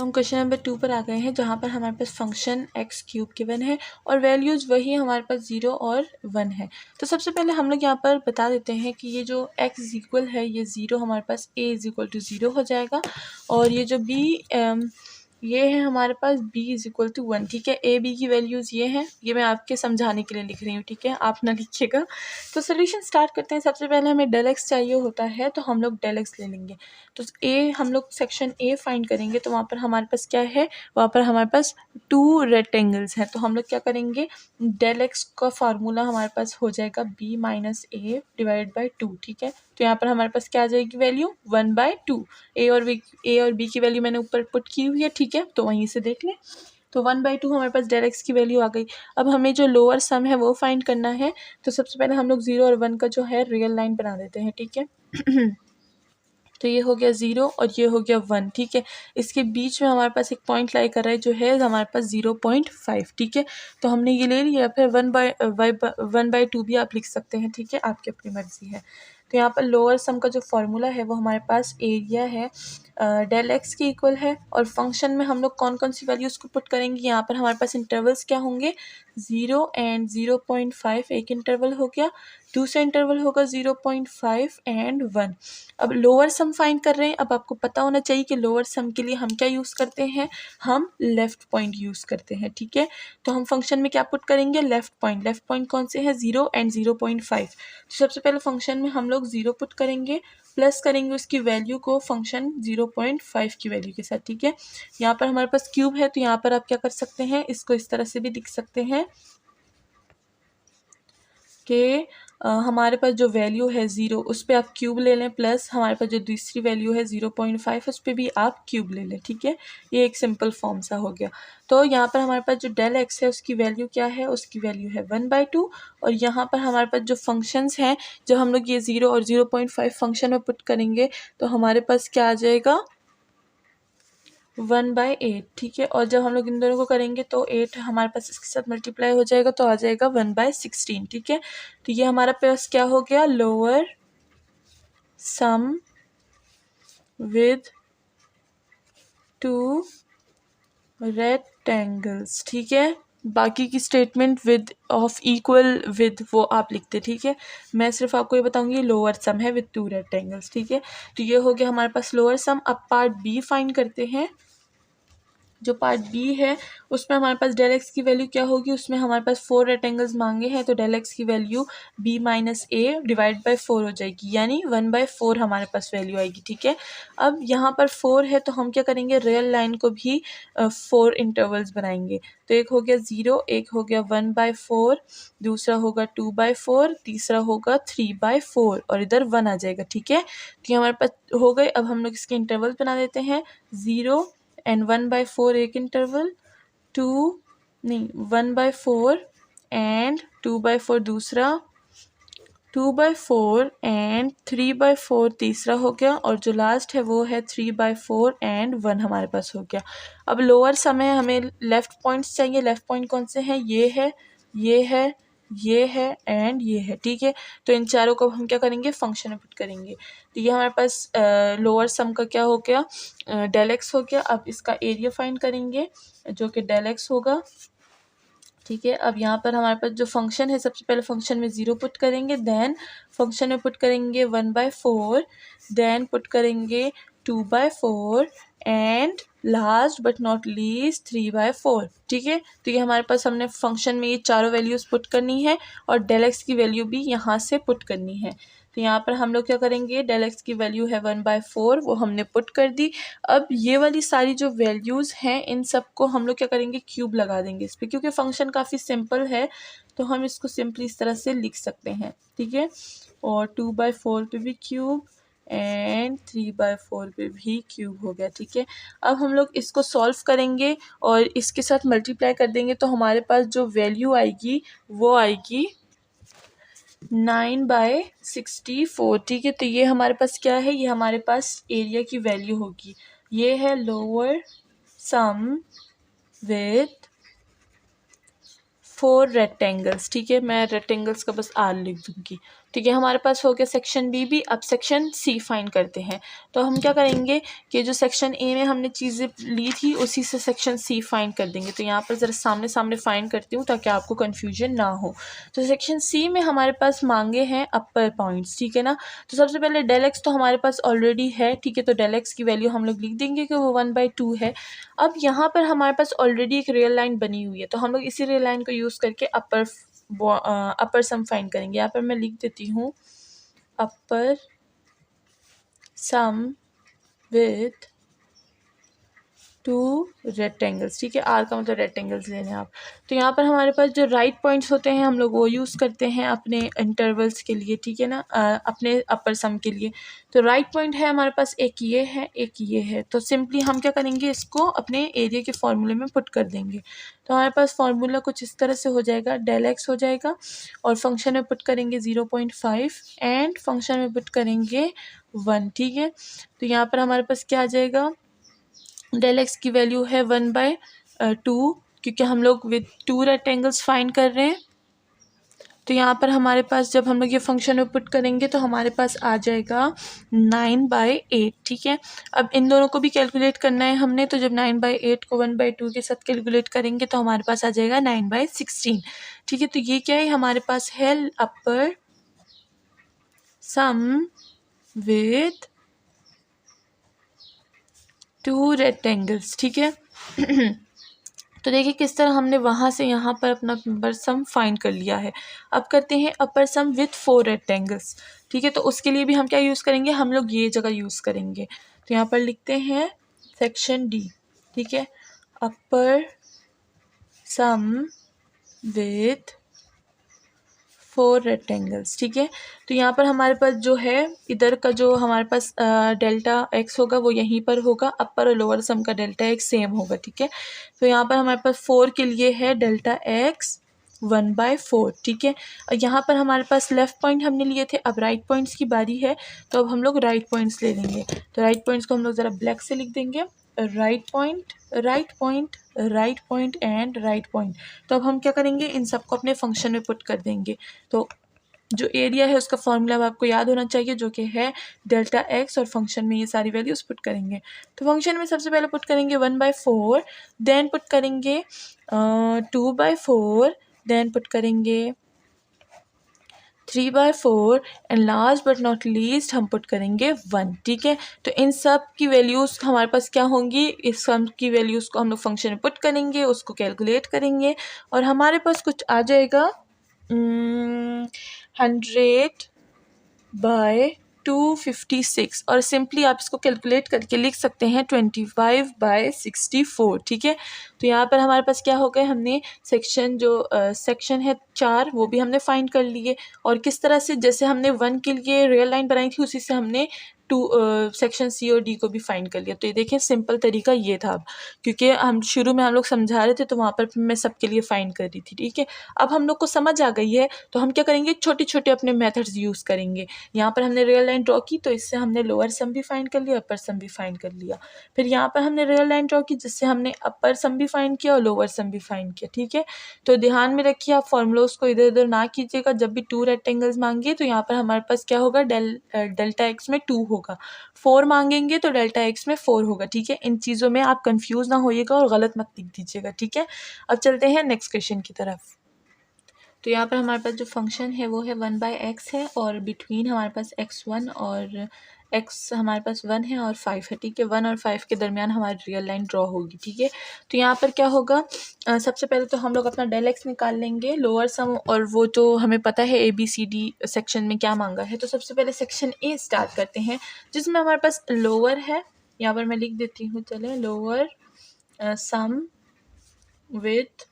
तो हम question number 2 पर आ गए हैं, जहाँ पर हमारे पास फंक्शन एक्स क्यूब गिवन है और वैल्यूज़ वही हमारे पास 0 और 1 है। तो सबसे पहले हम लोग यहाँ पर बता देते हैं कि ये जो x इज इक्वल है ये 0 हमारे पास a इज इक्वल टू 0 हो जाएगा, और ये जो b ये है हमारे पास b इज इक्वल टू 1। ठीक है, a b की वैल्यूज़ ये हैं, ये मैं आपके समझाने के लिए लिख रही हूँ। ठीक है, आप ना लिखिएगा। तो सोल्यूशन स्टार्ट करते हैं। सबसे पहले हमें डेल एक्स चाहिए होता है, तो हम लोग डेल एक्स ले लेंगे। तो ए हम लोग सेक्शन ए फाइंड करेंगे, तो वहाँ पर हमारे पास क्या है, वहाँ पर हमारे पास 2 रेक्टेंगल्स हैं। तो हम लोग क्या करेंगे, डेल एक्स का फार्मूला हमारे पास हो जाएगा b minus A divide by 2। ठीक है, तो यहाँ पर हमारे पास क्या आ जाएगी वैल्यू 1/2। ए और बी की वैल्यू मैंने ऊपर पुट की हुई है। ठीक है, तो वहीं से देख लें। तो 1/2 हमारे पास डेल एक्स की वैल्यू आ गई। अब हमें जो लोअर सम है वो फाइंड करना है। तो सबसे पहले हम लोग 0 और 1 का जो है रियल लाइन बना देते हैं। ठीक है तो ये हो गया 0 और ये हो गया 1। ठीक है, इसके बीच में हमारे पास एक पॉइंट लाई कर रहा है जो है हमारे पास 0.5। ठीक है, तो हमने ये ले लिया। फिर 1/2 भी आप लिख सकते हैं। ठीक है, आपकी अपनी मर्जी है। तो यहाँ पर लोअर सम का जो फॉर्मूला है वो हमारे पास एरिया है डेल एक्स के इक्वल है, और फंक्शन में हम लोग कौन कौन सी वैल्यूज़ को पुट करेंगे। यहाँ पर हमारे पास इंटरवल्स क्या होंगे, 0 एंड 0.5 एक इंटरवल हो गया, दूसरा इंटरवल होगा 0.5 एंड 1। अब लोअर सम फाइंड कर रहे हैं। अब आपको पता होना चाहिए कि लोअर सम के लिए हम क्या यूज़ करते हैं, हम लेफ़्ट पॉइंट यूज़ करते हैं। ठीक है, तो हम फंक्शन में क्या पुट करेंगे, लेफ़्ट पॉइंट। लेफ़्ट पॉइंट कौन से हैं, 0 एंड 0.5। तो सबसे पहले फंक्शन में हम लोग 0 पुट करेंगे, प्लस करेंगे उसकी वैल्यू को फंक्शन 0.5 की वैल्यू के साथ। ठीक है, यहाँ पर हमारे पास क्यूब है, तो यहाँ पर आप क्या कर सकते हैं, इसको इस तरह से भी लिख सकते हैं कि हमारे पास जो वैल्यू है 0 उस पर आप क्यूब ले लें, प्लस हमारे पास जो दूसरी वैल्यू है 0.5 उस पर भी आप क्यूब ले लें। ठीक है, ये एक सिंपल फॉर्म सा हो गया। तो यहाँ पर हमारे पास जो डेल एक्स है उसकी वैल्यू क्या है, उसकी वैल्यू है 1/2। और यहाँ पर हमारे पास जो फंक्शंस हैं, जब हम लोग ये 0 और 0.5 फंक्शन में पुट करेंगे तो हमारे पास क्या आ जाएगा, 1/8। ठीक है, और जब हम लोग इन दोनों को करेंगे तो 8 हमारे पास इसके साथ मल्टीप्लाई हो जाएगा, तो आ जाएगा 1/16। ठीक है, तो ये हमारा पास क्या हो गया, लोअर सम विद 2 रेक्टेंगल्स। ठीक है, बाकी की statement with of equal with वो आप लिखते। ठीक है, मैं सिर्फ आपको ये बताऊंगी लोअर सम है विद 2 रेक्टेंगल्स। ठीक है, तो ये हो गया हमारे पास लोअर सम। अब पार्ट बी फाइंड करते हैं। जो पार्ट बी है उसमें हमारे पास डेल एक्स की वैल्यू क्या होगी, उसमें हमारे पास 4 रेक्टेंगल्स मांगे हैं, तो डेल एक्स की value b minus A divide by 4 हो जाएगी, यानी 1/4 हमारे पास वैल्यू आएगी। ठीक है, अब यहाँ पर 4 है तो हम क्या करेंगे, रियल लाइन को भी 4 इंटरवल्स बनाएंगे। तो एक हो गया 0, एक हो गया 1/4, दूसरा होगा 2/4, तीसरा होगा 3/4 और इधर 1 आ जाएगा। ठीक है, तो ये हमारे पास हो गए। अब हम लोग इसके इंटरवल्स बना देते हैं, 0 एंड 1/4 एक इंटरवल, 1/4 एंड 2/4 दूसरा, 2/4 एंड 3/4 तीसरा हो गया, और जो लास्ट है वो है 3/4 एंड 1 हमारे पास हो गया। अब लोअर सम है, हमें लेफ़्ट पॉइंट्स चाहिए। लेफ़्ट पॉइंट कौन से हैं, ये है, ये है, ये है एंड ये है। ठीक है, तो इन चारों को हम क्या करेंगे, फंक्शन में पुट करेंगे। तो ये हमारे पास लोअर सम का क्या हो गया, डेल एक्स हो गया। अब इसका एरिया फाइंड करेंगे जो कि डेल एक्स होगा। ठीक है, अब यहाँ पर हमारे पास जो फंक्शन है, सबसे पहले फंक्शन में 0 पुट करेंगे, देन फंक्शन में पुट करेंगे 1/4, देन पुट करेंगे 2/4 and last but not least 3/4। ठीक है, तो ये हमारे पास हमने फंक्शन में ये चारों वैल्यूज़ पुट करनी है और डेल एक्स की वैल्यू भी यहाँ से पुट करनी है। तो यहाँ पर हम लोग क्या करेंगे, डेल एक्स की वैल्यू है 1/4, वो हमने पुट कर दी। अब ये वाली सारी जो वैल्यूज़ हैं इन सब को हम लोग क्या करेंगे, क्यूब लगा देंगे इस पर, क्योंकि फंक्शन काफ़ी सिंपल है तो हम इसको सिंपली इस तरह से लिख सकते हैं। ठीक है, और 2/4 पे भी क्यूब एंड 3/4 पे भी क्यूब हो गया। ठीक है, अब हम लोग इसको सॉल्व करेंगे और इसके साथ मल्टीप्लाई कर देंगे, तो हमारे पास जो वैल्यू आएगी वो आएगी 9/64। ठीक है, तो ये हमारे पास क्या है, ये हमारे पास एरिया की वैल्यू होगी। ये है लोअर सम विथ 4 रेक्टेंगल्स। ठीक है, मैं रेक्टेंगल्स का बस आर लिख दूंगी। ठीक है, हमारे पास हो गया सेक्शन बी भी। अब सेक्शन सी फाइंड करते हैं। तो हम क्या करेंगे कि जो सेक्शन ए में हमने चीज़ें ली थी उसी से सेक्शन सी फाइंड कर देंगे। तो यहाँ पर ज़रा सामने सामने फाइंड करती हूँ ताकि आपको कन्फ्यूजन ना हो। तो सेक्शन सी में हमारे पास मांगे हैं अपर पॉइंट्स, ठीक है ना। तो सबसे पहले डेल एक्स तो हमारे पास ऑलरेडी है, ठीक है। तो डेल एक्स की वैल्यू हम लोग लिख देंगे कि वो 1/2 है। अब यहाँ पर हमारे पास ऑलरेडी एक रियल लाइन बनी हुई है, तो हम लोग इसी रियल लाइन को यूज़ करके अपर सम फाइंड करेंगे। यहाँ पर मैं लिख देती हूँ अपर सम विथ 2 रेक्टेंगल्स, ठीक है। आर का मतलब रेक्टेंगल्स लेने हैं आप। तो यहाँ पर हमारे पास जो राइट पॉइंट्स होते हैं हम लोग वो यूज़ करते हैं अपने इंटरवल्स के लिए, ठीक है ना, अपने अपर सम के लिए। तो राइट पॉइंट है हमारे पास, एक ये है एक ये है। तो सिंपली हम क्या करेंगे, इसको अपने एरिया के फॉर्मूले में पुट कर देंगे। तो हमारे पास फार्मूला कुछ इस तरह से हो जाएगा, डेल एक्स हो जाएगा और फंक्शन में पुट करेंगे 0.5 एंड फंक्शन में पुट करेंगे 1, ठीक है। तो यहाँ पर हमारे पास क्या आ जाएगा, डेल एक्स की वैल्यू है 1/2, क्योंकि हम लोग विद 2 रेक्टेंगल्स फाइंड कर रहे हैं। तो यहाँ पर हमारे पास जब हम लोग ये फंक्शन में पुट करेंगे तो हमारे पास आ जाएगा 9/8, ठीक है। अब इन दोनों को भी कैलकुलेट करना है हमने। तो जब 9/8 को 1/2 के साथ कैलकुलेट करेंगे तो हमारे पास आ जाएगा 9/16, ठीक है। तो ये क्या है, हमारे पास है अपर सम विथ 2 रेक्टेंगल्स, ठीक है। तो देखिए किस तरह हमने वहाँ से यहाँ पर अपना अपर सम फाइंड कर लिया है। अब करते हैं अपर सम विथ 4 रेक्टेंगल्स, ठीक है। तो उसके लिए भी हम क्या यूज़ करेंगे, हम लोग ये जगह यूज़ करेंगे। तो यहाँ पर लिखते हैं सेक्शन डी, ठीक है, अपर सम विथ 4 रेक्टेंगल्स, ठीक है। तो यहाँ पर हमारे पास जो है इधर का जो हमारे पास डेल्टा एक्स होगा वो यहीं पर होगा, अपर और लोअर सम का डेल्टा एक्स सेम होगा, ठीक है। तो यहाँ पर हमारे पास 4 के लिए है डेल्टा एक्स 1/4, ठीक है। और यहाँ पर हमारे पास लेफ़्ट पॉइंट हमने लिए थे, अब राइट पॉइंट्स की बारी है। तो अब हम लोग राइट पॉइंट्स ले लेंगे। तो राइट पॉइंट्स को हम लोग ज़रा ब्लैक से लिख देंगे, right point right point right point and right point. तो अब हम क्या करेंगे, इन सबको अपने फंक्शन में पुट कर देंगे। तो जो एरिया है उसका फॉर्मूला अब आपको याद होना चाहिए, जो कि है डेल्टा एक्स, और फंक्शन में ये सारी वैल्यूज पुट करेंगे। तो फंक्शन में सबसे पहले पुट करेंगे 1/4, देन पुट करेंगे 2/4, देन पुट करेंगे 3/4 and last but not least हम पुट करेंगे 1, ठीक है। तो इन सब की वैल्यूज़ हमारे पास क्या होंगी, इस सम की वैल्यूज़ को हम लोग फंक्शन में पुट करेंगे, उसको कैलकुलेट करेंगे और हमारे पास कुछ आ जाएगा 100/256। और सिंपली आप इसको कैलकुलेट करके लिख सकते हैं 25/64, ठीक है। तो यहाँ पर हमारे पास क्या हो गए, हमने सेक्शन जो सेक्शन है 4 वो भी हमने फाइंड कर लिए। और किस तरह से, जैसे हमने 1 के लिए रियल लाइन बनाई थी उसी से हमने 2 सेक्शन सी और डी को भी फाइंड कर लिया। तो ये देखिए सिंपल तरीका ये था। अब क्योंकि हम शुरू में हम लोग समझा रहे थे तो वहाँ पर मैं सबके लिए फाइंड कर रही थी, ठीक है। अब हम लोग को समझ आ गई है तो हम क्या करेंगे, छोटे छोटे अपने मेथड्स यूज़ करेंगे। यहाँ पर हमने रियल लाइन ड्रॉ की तो इससे हमने लोअर सम भी फाइंड कर लिया, अपर सम भी फाइंड कर लिया। फिर यहाँ पर हमने रियल लाइन ड्रॉ की जिससे हमने अपर सम भी फाइंड किया और लोअर सम भी फाइंड किया, ठीक है। तो ध्यान में रखिए आप फॉर्मूलोज को इधर उधर ना कीजिएगा। जब भी 2 रेक्टेंगल्स मांगिए तो यहाँ पर हमारे पास क्या होगा, डेल्टा एक्स में 2 होगा, 4 मांगेंगे तो डेल्टा एक्स में 4 होगा, ठीक है। इन चीज़ों में आप कंफ्यूज ना होइएगा और गलत मत लिख दीजिएगा, ठीक है। अब चलते हैं नेक्स्ट क्वेश्चन की तरफ। तो यहाँ पर हमारे पास जो फंक्शन है वो है 1/x है और बिटवीन हमारे पास x1 और x हमारे पास 1 है और 5 है, ठीक है। 1 और 5 के दरमियान हमारी रियल लाइन ड्रॉ होगी, ठीक है। तो यहाँ पर क्या होगा, सबसे पहले तो हम लोग अपना डेल एक्स निकाल लेंगे, लोअर सम, और वो जो हमें पता है ABCD सेक्शन में क्या मांगा है। तो सबसे पहले सेक्शन ए स्टार्ट करते हैं जिसमें हमारे पास लोअर है। यहाँ पर मैं लिख देती हूँ, चले, लोअर सम विथ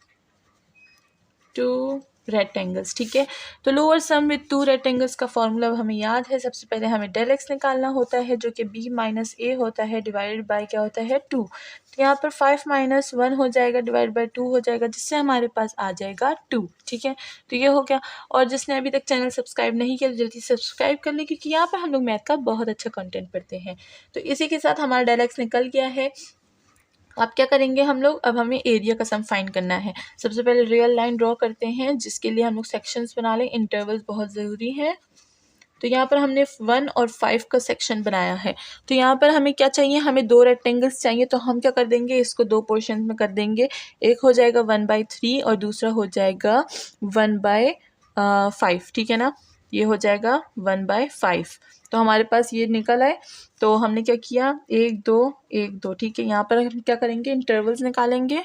2 रेक्टेंगल्स, ठीक है। तो लोअर सम विथ 2 रेक्टेंगल्स का फॉर्मूला हमें याद है। सबसे पहले हमें डेल एक्स निकालना होता है जो कि b माइनस a होता है डिवाइडेड बाय क्या होता है 2। तो यहाँ पर 5 - 1 हो जाएगा डिवाइड बाय 2 हो जाएगा जिससे हमारे पास आ जाएगा 2, ठीक है। तो ये हो गया। और जिसने अभी तक चैनल सब्सक्राइब नहीं किया जल्दी सब्सक्राइब कर ले, क्योंकि यहाँ पर हम लोग मैथ का बहुत अच्छा कंटेंट पढ़ते हैं। तो इसी के साथ हमारा डेल एक्स निकल गया है। अब क्या करेंगे हम लोग, अब हमें एरिया का सम फाइंड करना है। सबसे पहले रियल लाइन ड्रॉ करते हैं जिसके लिए हम लोग सेक्शंस बना लें, इंटरवल्स बहुत ज़रूरी है। तो यहाँ पर हमने 1 और 5 का सेक्शन बनाया है। तो यहाँ पर हमें क्या चाहिए, हमें 2 रेक्टेंगल्स चाहिए। तो हम क्या कर देंगे, इसको 2 पोर्शन में कर देंगे। एक हो जाएगा 1/3 और दूसरा हो जाएगा 1/5, ठीक है ना। ये हो जाएगा 1/5। तो हमारे पास ये निकल आए। तो हमने क्या किया, 1 2 1 2, ठीक है। यहाँ पर हम क्या करेंगे, इंटरवल्स निकालेंगे।